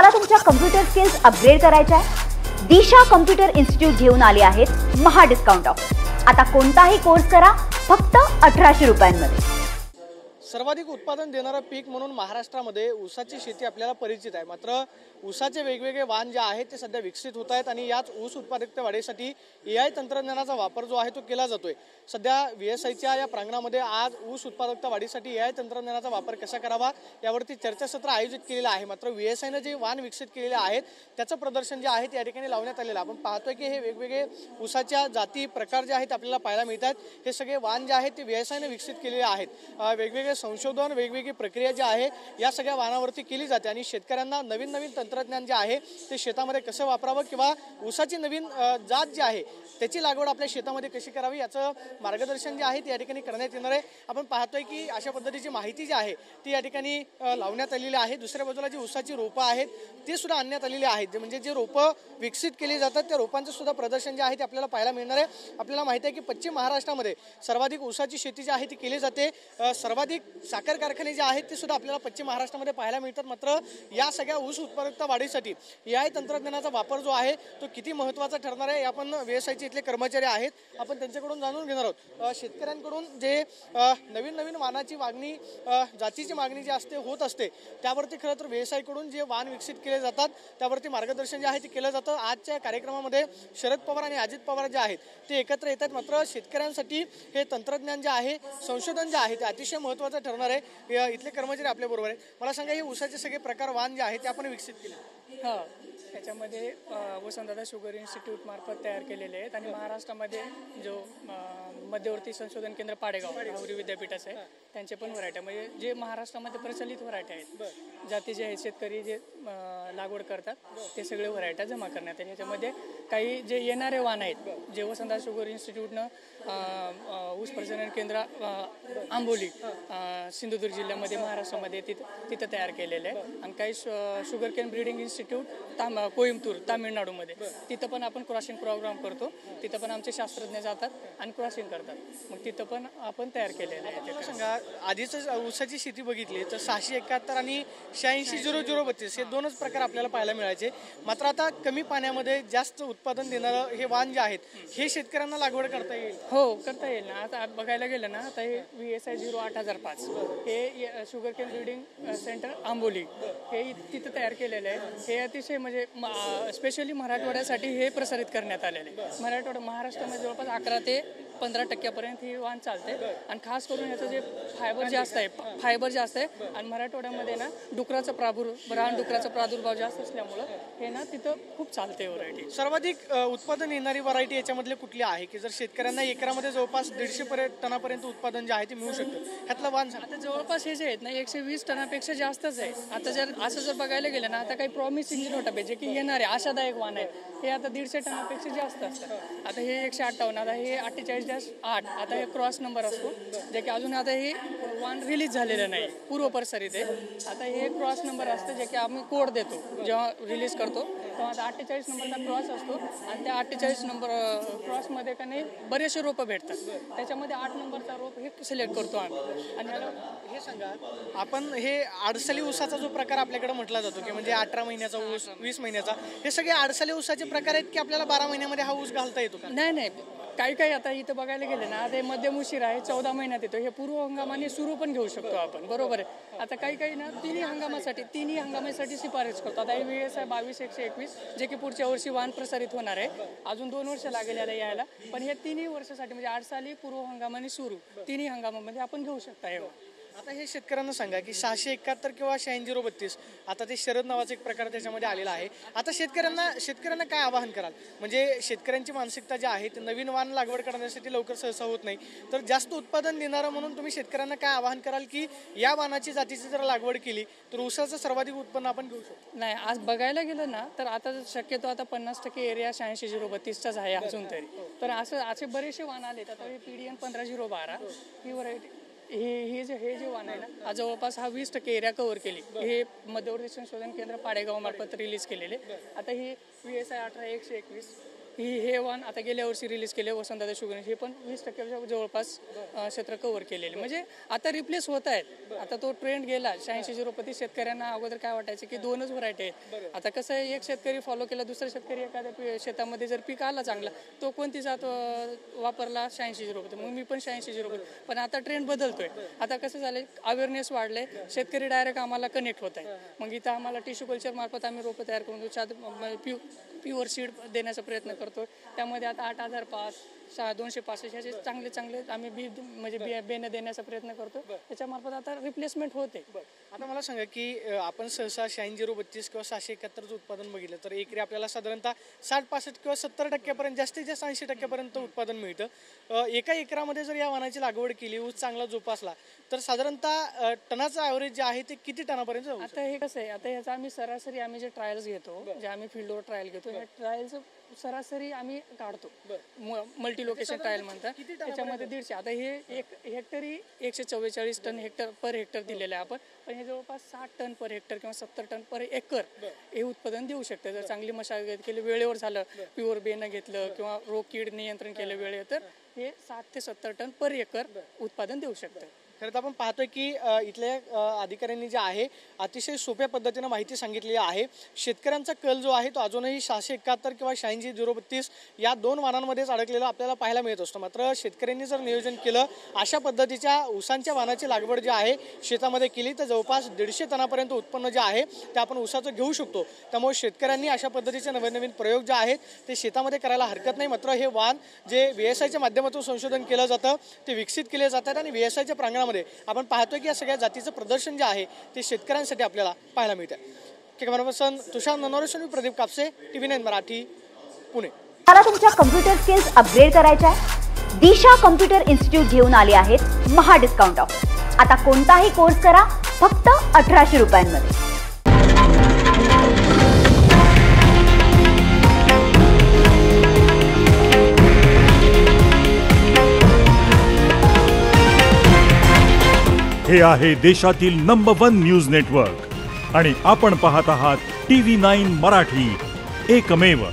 तुम्हाला तुमच्या computer skills upgrade करायच्या आहे? दिशा कम्प्युटर इन्स्टिट्यूट घेऊन आले आहेत महा डिस्काउंट ऑफर। आता कोणताही कोर्स करा फक्त 1800 रुपयांमध्ये। सर्वाधिक उत्पादन देणारा पीक म्हणून महाराष्ट्रामध्ये ऊसाची शेती आपल्याला परिचित आहे। मात्र ऊसाचे वेगवेगळे वाण जे आहेत ते सध्या विकसित होत आहेत आणि याच ऊस उत्पादकता वाढीसाठी AI तंत्रज्ञानाचा वापर जो आहे तो केला जातोय। सध्या VSIच्या या प्रांगणामध्ये आज ऊस उत्पादकता वाढीसाठी AI तंत्रज्ञानाचा वापर कसा करावा यावरती चर्चासत्र आयोजित केलेलं आहे। मात्र VSIने जे वाण विकसित केलेले आहेत त्याचं प्रदर्शन जे आहे ते या ठिकाणी लावण्यात आलेलं आहे। आपण पाहतोय की हे वेगवेगळे ऊसाच्या जाती प्रकार जे आहेत आपल्याला पाहायला मिळतात। हे सगळे वाण जे आहेत ते VSIने विकसित केलेले आहेत। वेगवेगळे संशोधन वेगवेगळी प्रक्रिया जी आहे या सगळ्या वाणावरती केली जाते आणि शेतकऱ्यांना नवीन नवीन तंत्रज्ञान जे आहे ते शेतामध्ये कसं वापरावं किंवा ऊसाची नवीन जात जी आहे त्याची लागवड आपल्या शेतामध्ये कशी करावी याचं मार्गदर्शन जे आहे ते या ठिकाणी करण्यात येणार आहे। आपण पाहतोय की अशा पद्धतीची माहिती जी आहे ती या ठिकाणी लावण्यात आलेली आहे। दुसऱ्या बाजूला जी ऊसाची रोपं आहेत ते सुद्धा आणण्यात आलेली आहेत। म्हणजे जे रोपं विकसित केली जातात त्या रोपांचं सुद्धा प्रदर्शन जे आहे ते आपल्याला पाहायला मिळणार आहे। आपल्याला माहिती आहे की पश्चिम महाराष्ट्रामध्ये सर्वाधिक ऊसाची शेती जी आहे ती केली जाते। सर्वाधिक साखर कारखाने जे आहेत ते सुद्धा आपल्याला पश्चिम महाराष्ट्रामध्ये पाहायला मिळतात। मात्र या सगळ्या ऊस उत्पादकता वाढीसाठी AI तंत्रज्ञानाचा वापर जो आहे तो किती महत्त्वाचा ठरणार आहे आपण VSIचे इथले कर्मचारी आहेत आपण त्यांच्याकडून जाणून घेणार आहोत। शेतकऱ्यांकडून जे नवीन नवीन वाणाची मागणी जातीची मागणी जी असते होत असते त्यावरती खरं तर VSI कडून जे वाण विकसित केले जातात त्यावरती मार्गदर्शन जे आहे ते केलं जातं। आजच्या कार्यक्रमामध्ये शरद पवार आणि अजित पवार जे आहेत ते एकत्र येतात। मात्र शेतकऱ्यांसाठी हे तंत्रज्ञान जे आहे संशोधन जे आहे ते अतिशय महत्त्वाचं ठरणार आहे। इथले कर्मचारी आपल्या बरोबर आहेत। मला सांगा हे ऊसाचे सगळे प्रकार वाण जे आहे ते आपण विकसित केले? हां, त्याच्यामध्ये वसंतदादा शुगर इन्स्टिट्यूट मार्फत तयार केलेले आहेत आणि महाराष्ट्रामध्ये जो मध्यवर्ती संशोधन केंद्र पाडेगाव नागरी विद्यापीठाचं आहे त्यांचे पण व्हरायटी म्हणजे जे महाराष्ट्रामध्ये प्रचलित व्हरायटी आहेत जाती जे आहेत शेतकरी जे लागवड करतात ते सगळे व्हरायट्या जमा करण्यात आले। याच्यामध्ये काही जे येणारे वाण आहेत जे वसंतदादा शुगर इन्स्टिट्यूटनं ऊस प्रजनन केंद्र आंबोली सिंधुदुर्ग जिल्ह्यामध्ये महाराष्ट्रामध्ये तिथं तयार केलेले आहे आणि काही sugar cane breeding institute Coimbatore तामिळनाडूमध्ये तिथं पण आपण क्रॉसिंग प्रोग्राम करतो। तिथं पण आमचे शास्त्रज्ञ जातात आणि क्रॉसिंग करतात। मग तिथं पण आपण तयार केलेलं आहे। मला सांगा आधीच ऊसाची शेती बघितली तर 671 आणि 860032 हे दोनच प्रकार आपल्याला पाहायला मिळायचे। मात्र आता कमी पाण्यामध्ये जास्त उत्पादन देणारं हे वाण जे आहेत हे शेतकऱ्यांना लागवड करता येईल? हो करता येईल ना। आता बघायला गेलं ना आता हे VSI 08,005 हे sugar cane breeding centre Amboli हे तिथं तयार केलेलं आहे। हे अतिशय म्हणजे स्पेशली मराठवाड्यासाठी हे प्रसारित करण्यात आलेले आहे। महाराष्ट्रामध्ये जवळपास 11 ते 15% ही वाण चालते आणि खास करून याचं जे फायबर जास्त आहे आणि मराठवाड्यामध्ये ना डुकराचा प्रादुर्भाव जास्त असल्यामुळं हे ना तिथं खूप चालते व्हरायटी। सर्वाधिक उत्पादन येणारी व्हरायटी याच्यामधले कुठली आहे की जर शेतकऱ्यांना एकरामध्ये जवळपास 150 टनापर्यंत उत्पादन जे आहे ते मिळू शकतं ह्यातलं वाण आता जवळपास हे जे आहेत ना 120 टनापेक्षा जास्तच आहे। आता जर बघायला गेलं ना आता काही प्रॉमिसिंग नोटापे जे की येणारे आशादायक वाण आहेत हे आता 150 टनापेक्षा जास्त असतात। आता हे 158 आता हे 48-8 आता हे क्रॉस नंबर असतो जे की अजून आता हे वाण रिलीज झालेलं नाही पूर्व प्रसारित आहे। आता हे क्रॉस नंबर असतं जे की आम्ही कोड देतो जेव्हा रिलीज करतो तेव्हा आता 48 नंबरचा क्रॉस असतो आणि त्या 48 नंबर क्रॉसमध्ये का नाही बरेचसे रोपं भेटतात त्याच्यामध्ये 8 नंबरचा रोप हे सिलेक्ट करतो आम्ही। आणि हे सांगा आपण हे आडसाली ऊसाचा जो प्रकार आपल्याकडे म्हटला जातो की म्हणजे 18 महिन्याचा ऊस 20 महिन्याचा हे सगळे आडसाली ऊसाचे प्रकार आहेत की आपल्याला 12 महिन्यामध्ये हा ऊस घालता येतो का? नाही काही आता इथं बघायला गेले ना ते मध्यम उशीर आहे 14 महिन्यात येतो। हे पूर्व हंगामाने सुरू पण घेऊ शकतो आपण बरोबर आहे। आता काही ना तिन्ही हंगामासाठी शिफारस करतो। आता VSI 22-121 जे की पुढच्या वर्षी वाण प्रसारित होणार आहे अजून 2 वर्ष लागेल यायला पण हे तिन्ही वर्षासाठी म्हणजे 8 साली पूर्व हंगामाने सुरू तिन्ही हंगामामध्ये आपण घेऊ शकता। आता हे शेतकऱ्यांना सांगा की 671 किंवा 860032 आता ते शरद नावाचा एक प्रकार त्याच्यामध्ये आलेला आहे। आता शेतकऱ्यांना काय आवाहन कराल? म्हणजे शेतकऱ्यांची मानसिकता जी आहे ते नवीन वाण लागवड करण्यासाठी लवकर सहसा होत नाही तर जास्त उत्पादन देणारं म्हणून तुम्ही शेतकऱ्यांना काय आवाहन कराल की या वाणाची जातीची जर लागवड केली तर ऊसाचं सर्वाधिक उत्पन्न आपण घेऊ शकतो? नाही आज बघायला गेलं ना तर आता शक्यतो आता 50% एरिया 86-032चाच आहे अजून तरी तर असे बरेचसे वाण आले आता हे PDN 15-012 ही व्हरायटी हे जे वाण आहे ना जवळपास 20% एरिया कव्हर केली। हे मध्यवर्ती संशोधन केंद्र पाडेगाव मार्फत रिलीज केलेले। आता ही VSI 18-121 हे वाहन आता गेल्या वर्षी रिलीज केले वसंतदादा शुगर हे पण 20% जवळपास क्षेत्र कव्हर केलेले, म्हणजे आता रिप्लेस होत आहेत. आता तो ट्रेंड गेला 86 शेतकऱ्यांना अगोदर काय वाटायचं की 2च व्हरायटी आहेत. आता कसं आहे, एक शेतकरी फॉलो केला, दुसरा शेतकरी एखाद्या शेतामध्ये जर पीक आला चांगला, तो कोणती जात वापरला 86 मग मी पण 86 पण आता ट्रेंड बदलतोय. आता कसं झालंय, अवेअरनेस वाढले, शेतकरी डायरेक्ट आम्हाला कनेक्ट होत आहे. मग इथं आम्हाला टिश्यू कल्चर मार्फत आम्ही रोपं तयार करून प्युअर सीड देण्याचा प्रयत्न करतो. त्यामध्ये आता 8005 265 ह्याचे चांगले आम्ही बी म्हणजे बियाणं देण्याचा प्रयत्न करतो. त्याच्यामार्फत आता रिप्लेसमेंट होते. आता मला सांगा की आपण सहसा 8632 किंवा 671 उत्पादन बघितलं तर एकरी आपल्याला साधारणतः 60-65 किंवा 70% जास्तीत जास्त 80% उत्पादन मिळतं. एका एकरामध्ये जर या वाहनाची लागवड केली, ऊस चांगला जोपासला तर साधारणतः टनाचं ॲव्हरेज जे आहे ते किती टनापर्यंत जाऊ? आता हे कसं आहे, आता याचा आम्ही सरासरी आम्ही जे ट्रायल्स घेतो, जे आम्ही फील्डवर ट्रायल घेतो, या ट्रायलचं सरासरी आम्ही काढतो. मल्टी लोकेशन ट्रायल म्हणतात. त्याच्यामध्ये 150. आता हे एक हेक्टरी 144 टन पर हेक्टर दिलेलं आहे आपण, पण हे जवळपास 60 टन पर हेक्टर किंवा 70 टन पर एकर हे उत्पादन देऊ शकते. जर चांगली मशागत केली, वेळेवर झालं, प्युअर बेनं घेतलं किंवा रोग कीड नियंत्रण केलं वेळेवर, तर हे 60 ते 70 टन पर एकर उत्पादन देऊ शकतं. खरं तर आपण पाहतोय की इथल्या अधिकाऱ्यांनी जे आहे अतिशय सोप्या पद्धतीनं माहिती सांगितलेली आहे. शेतकऱ्यांचा कल जो आहे तो अजूनही 671 किंवा 8632 या 2 वाहनांमध्येच अडकलेला आपल्याला पाहायला मिळत असतो. मात्र शेतकऱ्यांनी जर नियोजन केलं, अशा पद्धतीच्या ऊसांच्या वाहनाची लागवड जी आहे शेतामध्ये केली तर जवळपास 150 टनापर्यंत उत्पन्न जे आहे ते आपण ऊसाचं घेऊ शकतो. त्यामुळे शेतकऱ्यांनी अशा पद्धतीचे नवीन प्रयोग जे आहेत ते शेतामध्ये करायला हरकत नाही. मात्र हे वाहन जे VSIच्या माध्यमातून संशोधन केलं जातं ते विकसित केले जातात आणि VSIच्या प्रांगणामध्ये आपण पाहतोय की या सगळ्या जातीचं प्रदर्शन जे आहे ते शेतकऱ्यांसाठी आपल्याला पाहायला मिळतं. कॅमेरा पर्सन तुषार ननोरेशन, प्रदीप कापसे, TV9 मराठी, पुणे. मला तुमच्या कम्प्युटर स्किल्स अपग्रेड करायच्या आहे? दिशा कम्प्युटर इन्स्टिट्यूट घेऊन आले आहेत महा डिस्काउंट ऑफ. आता कोणताही कोर्स करा फक्त 1800 रुपयांमध्ये. हे आहे देशातील नंबर 1 न्यूज नेटवर्क आणि आपण पाहत आहात TV9 मराठी, एकमेव.